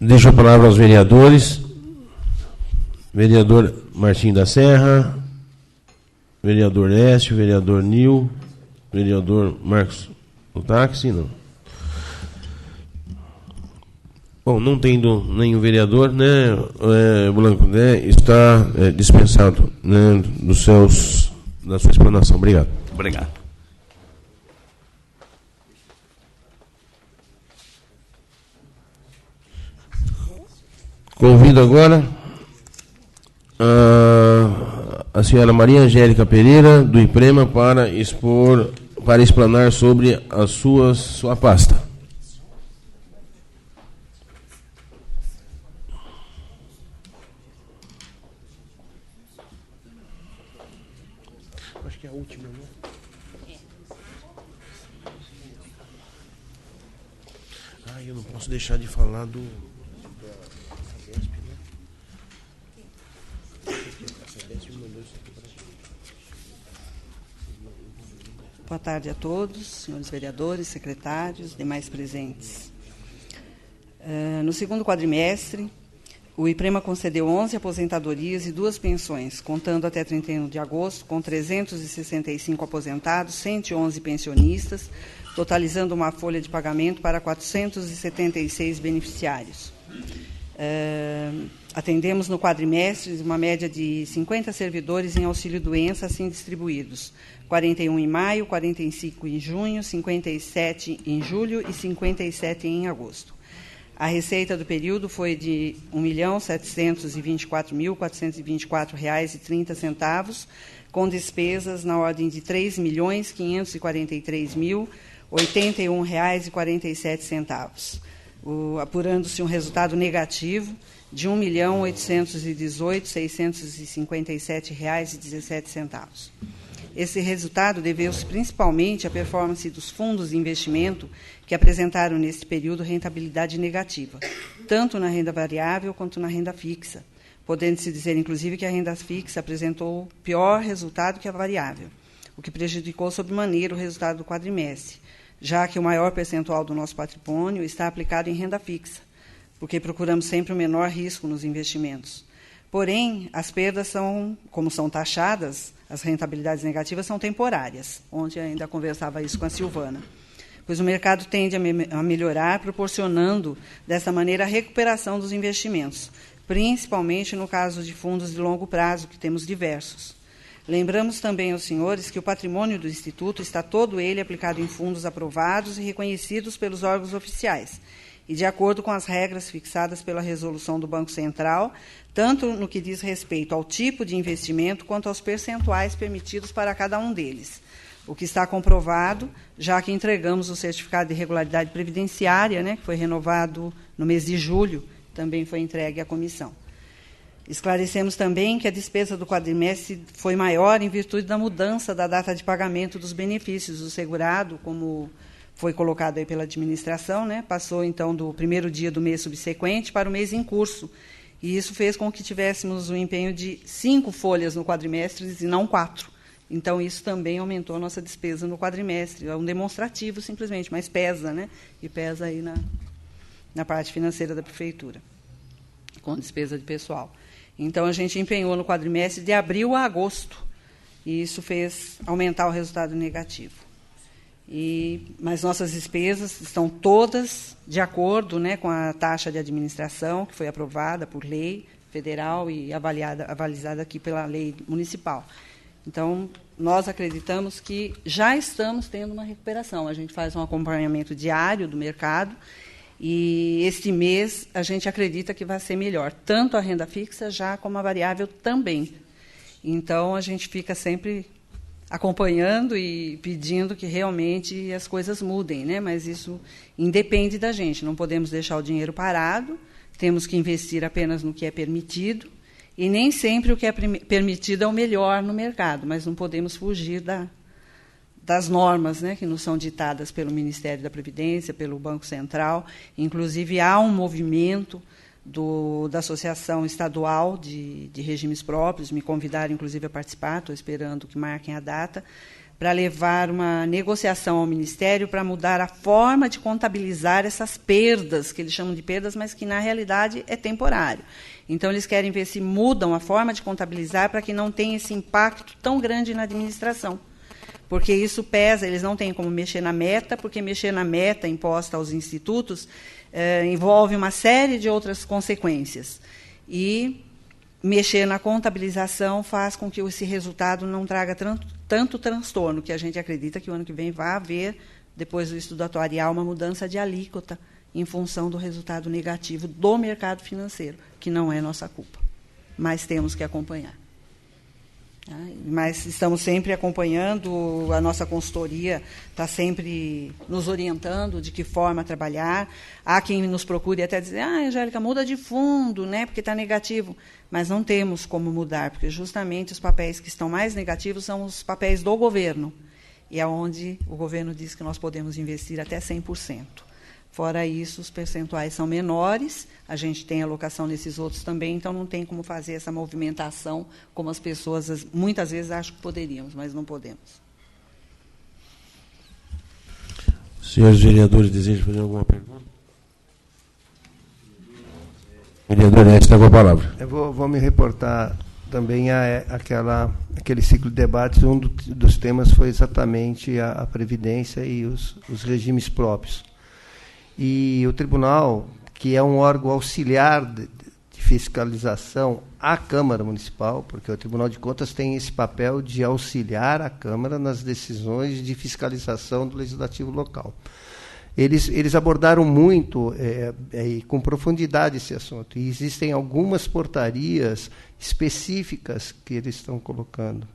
Deixo a palavra aos vereadores. Vereador Martim da Serra, vereador Écio, vereador Nil, vereador Marcos do Táxi, não. Bom, não tendo nenhum vereador, né, Blanco, né, está dispensado, né, da sua explanação. Obrigado. Obrigado. Convido agora a senhora Maria Angélica Pereira, do IPREMA, para explanar sobre a sua pasta. Acho que é a última, né? Eu não posso deixar de falar do... Boa tarde a todos, senhores vereadores, secretários, demais presentes. No segundo quadrimestre, o IPREMA concedeu 11 aposentadorias e 2 pensões, contando até 31 de agosto, com 365 aposentados, 111 pensionistas, totalizando uma folha de pagamento para 476 beneficiários. Atendemos no quadrimestre uma média de 50 servidores em auxílio-doença, assim distribuídos: 41 em maio, 45 em junho, 57 em julho e 57 em agosto. A receita do período foi de R$ 1.724.424,30, com despesas na ordem de R$ 3.543.081,47, apurando-se um resultado negativo de R$ 1.818.657,17. Esse resultado deveu-se principalmente à performance dos fundos de investimento que apresentaram neste período rentabilidade negativa, tanto na renda variável quanto na renda fixa, podendo-se dizer, inclusive, que a renda fixa apresentou pior resultado que a variável, o que prejudicou sobremaneira o resultado do quadrimestre, já que o maior percentual do nosso patrimônio está aplicado em renda fixa, porque procuramos sempre o menor risco nos investimentos. Porém, as perdas como são taxadas, as rentabilidades negativas são temporárias. Ontem ainda conversava isso com a Silvana. Pois o mercado tende a melhorar, proporcionando, dessa maneira, a recuperação dos investimentos, principalmente no caso de fundos de longo prazo, que temos diversos. Lembramos também aos senhores que o patrimônio do Instituto está todo ele aplicado em fundos aprovados e reconhecidos pelos órgãos oficiais, e de acordo com as regras fixadas pela resolução do Banco Central, tanto no que diz respeito ao tipo de investimento quanto aos percentuais permitidos para cada um deles, o que está comprovado, já que entregamos o certificado de regularidade previdenciária, né, que foi renovado no mês de julho, também foi entregue à comissão. Esclarecemos também que a despesa do quadrimestre foi maior em virtude da mudança da data de pagamento dos benefícios do segurado, como foi colocado aí pela administração, né? Passou, então, do primeiro dia do mês subsequente para o mês em curso. E isso fez com que tivéssemos um empenho de 5 folhas no quadrimestre e não 4. Então, isso também aumentou a nossa despesa no quadrimestre. É um demonstrativo, simplesmente, mas pesa, né? E pesa aí na parte financeira da prefeitura, com despesa de pessoal. Então, a gente empenhou no quadrimestre de abril a agosto, e isso fez aumentar o resultado negativo. Mas nossas despesas estão todas de acordo, né, com a taxa de administração, que foi aprovada por lei federal e avalizada aqui pela lei municipal. Então, nós acreditamos que já estamos tendo uma recuperação. A gente faz um acompanhamento diário do mercado e este mês a gente acredita que vai ser melhor, tanto a renda fixa já como a variável também. Então, a gente fica sempre acompanhando e pedindo que realmente as coisas mudem, né? Mas isso independe da gente, não podemos deixar o dinheiro parado, temos que investir apenas no que é permitido, e nem sempre o que é permitido é o melhor no mercado, mas não podemos fugir das normas, né, que nos são ditadas pelo Ministério da Previdência, pelo Banco Central. Inclusive, há um movimento da Associação Estadual de Regimes Próprios, me convidaram, inclusive, a participar, estou esperando que marquem a data, para levar uma negociação ao Ministério para mudar a forma de contabilizar essas perdas, que eles chamam de perdas, mas que, na realidade, é temporário. Então, eles querem ver se mudam a forma de contabilizar para que não tenha esse impacto tão grande na administração. Porque isso pesa, eles não têm como mexer na meta, porque mexer na meta imposta aos institutos envolve uma série de outras consequências. E mexer na contabilização faz com que esse resultado não traga tanto transtorno, que a gente acredita que o ano que vem vai haver, depois do estudo atuarial, uma mudança de alíquota em função do resultado negativo do mercado financeiro, que não é nossa culpa, mas temos que acompanhar. Mas estamos sempre acompanhando, a nossa consultoria está sempre nos orientando de que forma trabalhar. Há quem nos procure até dizer, Angélica, muda de fundo, né, porque está negativo. Mas não temos como mudar, porque justamente os papéis que estão mais negativos são os papéis do governo. E é onde o governo diz que nós podemos investir até 100%. Fora isso, os percentuais são menores, a gente tem alocação nesses outros também, então não tem como fazer essa movimentação como as pessoas muitas vezes acham que poderíamos, mas não podemos. Senhores vereadores, desejam fazer alguma pergunta? Vereador Nete, está com a palavra. Eu vou me reportar também aquele ciclo de debates. Um dos temas foi exatamente a Previdência e os regimes próprios. E o tribunal, que é um órgão auxiliar de fiscalização à Câmara Municipal, porque o Tribunal de Contas tem esse papel de auxiliar a Câmara nas decisões de fiscalização do legislativo local. Eles abordaram muito e com profundidade esse assunto. E existem algumas portarias específicas que eles estão colocando.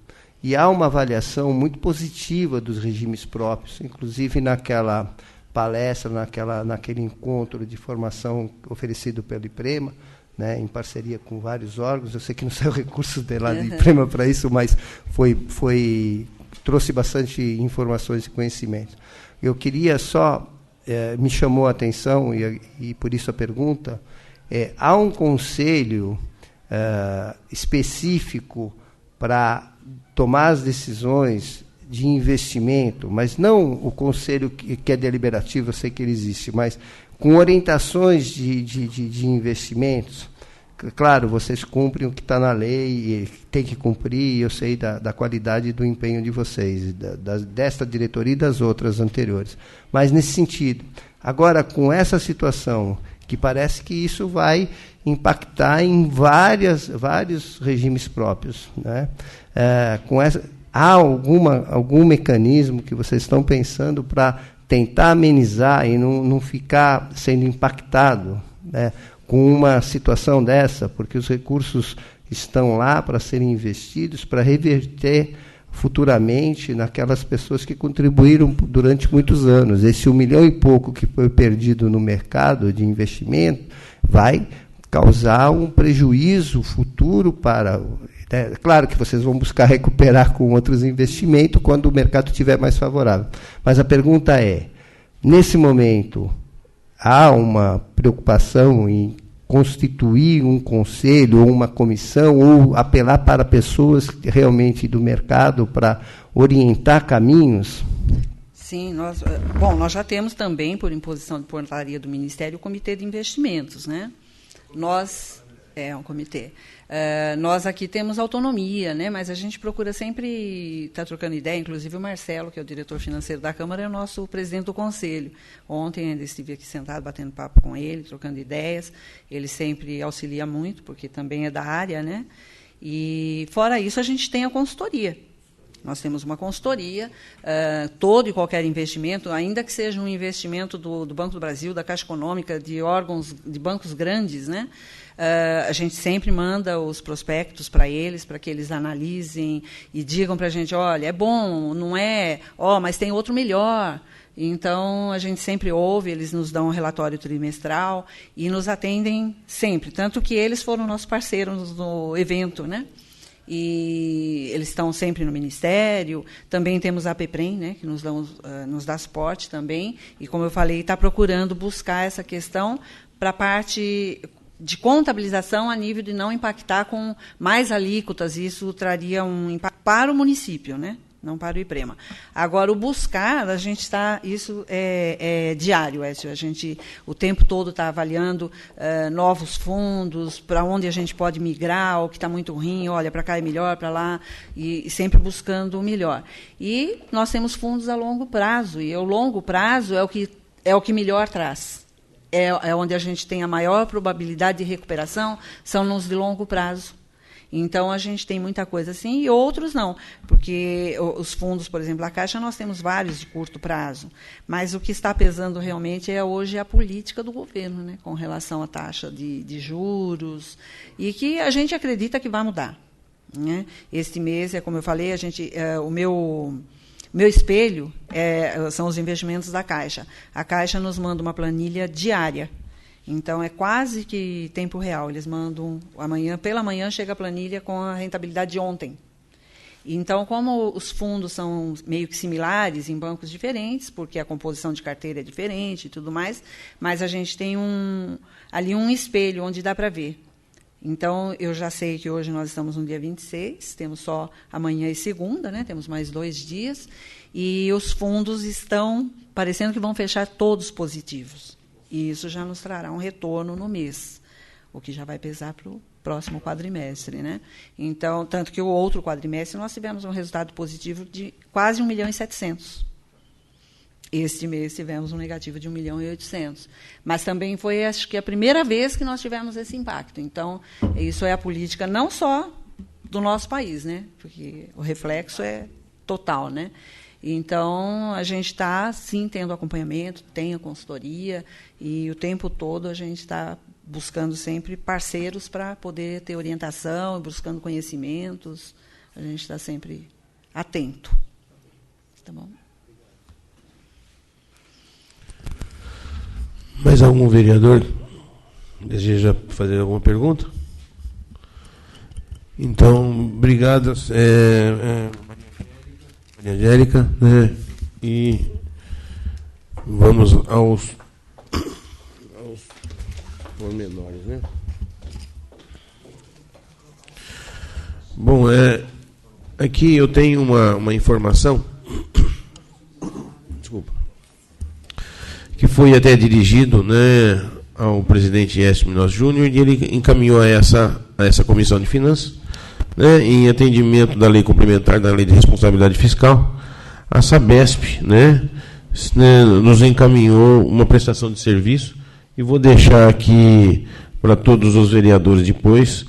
E há uma avaliação muito positiva dos regimes próprios, inclusive naquela palestra, naquele encontro de formação oferecido pelo IPREMA, né, em parceria com vários órgãos. Eu sei que não saiu recursos de lá do IPREMA para isso, mas trouxe bastante informações e conhecimento. Eu queria só, me chamou a atenção, e por isso a pergunta, há um conselho específico para tomar as decisões de investimento, mas não o conselho que é deliberativo, eu sei que ele existe, mas com orientações de investimentos. Claro, vocês cumprem o que está na lei, e tem que cumprir, e eu sei da qualidade do empenho de vocês, desta diretoria e das outras anteriores. Mas nesse sentido, agora com essa situação, que parece que isso vai impactar em vários regimes próprios, né? Há algum mecanismo que vocês estão pensando para tentar amenizar e não ficar sendo impactado, né, com uma situação dessa, porque os recursos estão lá para serem investidos, para reverter futuramente naquelas pessoas que contribuíram durante muitos anos. Esse 1 milhão e pouco que foi perdido no mercado de investimento vai causar um prejuízo futuro para... Claro que vocês vão buscar recuperar com outros investimentos quando o mercado estiver mais favorável. Mas a pergunta é, nesse momento, há uma preocupação em constituir um conselho ou uma comissão ou apelar para pessoas realmente do mercado para orientar caminhos? Sim, nós já temos também, por imposição de portaria do Ministério, o Comitê de Investimentos, né? É um comitê. Nós aqui temos autonomia, né, mas a gente procura sempre estar trocando ideia, inclusive o Marcelo, que é o diretor financeiro da Câmara, é o nosso presidente do Conselho. Ontem ainda estive aqui sentado, batendo papo com ele, trocando ideias. Ele sempre auxilia muito, porque também é da área, né? E, fora isso, a gente tem a consultoria. Nós temos uma consultoria, todo e qualquer investimento, ainda que seja um investimento do Banco do Brasil, da Caixa Econômica, de órgãos, de bancos grandes, né? A gente sempre manda os prospectos para eles, para que eles analisem e digam para a gente, olha, é bom, não é, mas tem outro melhor. Então, a gente sempre ouve, eles nos dão um relatório trimestral e nos atendem sempre, tanto que eles foram nossos parceiros no evento, né? E eles estão sempre no Ministério. Também temos a APEPREM, né, que nos dá suporte também, e, como eu falei, está procurando buscar essa questão para a parte de contabilização a nível de não impactar com mais alíquotas, isso traria um impacto para o município, né? Não para o IPREMA. Agora, o buscar, a gente está, isso é diário, Écio, a gente o tempo todo está avaliando novos fundos, para onde a gente pode migrar, o que está muito ruim, olha, para cá é melhor, para lá, e sempre buscando o melhor. E nós temos fundos a longo prazo, e o longo prazo é o que melhor traz. É onde a gente tem a maior probabilidade de recuperação, são nos de longo prazo. Então, a gente tem muita coisa assim, e outros não, porque os fundos, por exemplo, a Caixa, nós temos vários de curto prazo, mas o que está pesando realmente hoje a política do governo, né, com relação à taxa de juros, e que a gente acredita que vai mudar. Né? Este mês, como eu falei, o meu espelho são os investimentos da Caixa. A Caixa nos manda uma planilha diária. Então, é quase que tempo real. Eles mandam pela manhã chega a planilha com a rentabilidade de ontem. Então, como os fundos são meio que similares em bancos diferentes, porque a composição de carteira é diferente e tudo mais, mas a gente tem ali um espelho onde dá para ver. Então, eu já sei que hoje nós estamos no dia 26, temos só amanhã e segunda, né? Temos mais 2 dias, e os fundos estão parecendo que vão fechar todos positivos. E isso já nos trará um retorno no mês, o que já vai pesar para o próximo quadrimestre. Né? Então, tanto que o outro quadrimestre nós tivemos um resultado positivo de quase 1.700.000. Este mês tivemos um negativo de 1.800.000. Mas também foi, acho que, a primeira vez que nós tivemos esse impacto. Então, isso é a política não só do nosso país, né? Porque o reflexo é total, né? Então, a gente está, sim, tendo acompanhamento, tem a consultoria, e o tempo todo a gente está buscando sempre parceiros para poder ter orientação, buscando conhecimentos. A gente está sempre atento. Tá bom? Mais algum vereador deseja fazer alguma pergunta? Então, obrigado, Maria Angélica, né? E vamos aos pormenores, né? Bom, aqui eu tenho uma informação, desculpa, que foi até dirigido, né, ao presidente Écio Minós Júnior, e ele encaminhou a essa comissão de finanças, né, em atendimento da lei complementar da lei de responsabilidade fiscal. A Sabesp, né, nos encaminhou uma prestação de serviço, e vou deixar aqui para todos os vereadores depois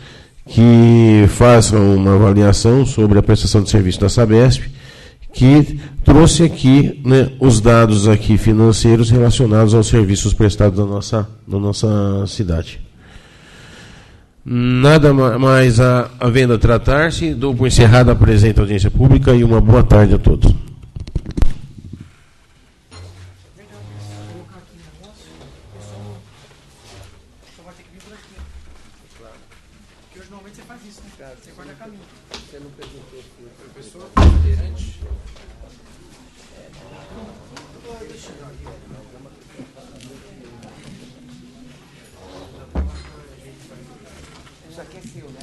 que façam uma avaliação sobre a prestação de serviço da Sabesp, que trouxe aqui, né, os dados aqui financeiros relacionados aos serviços prestados na nossa cidade. Nada mais havendo a tratar-se, dou por encerrada a presente audiência pública e uma boa tarde a todos. Isso aqui é seu, né?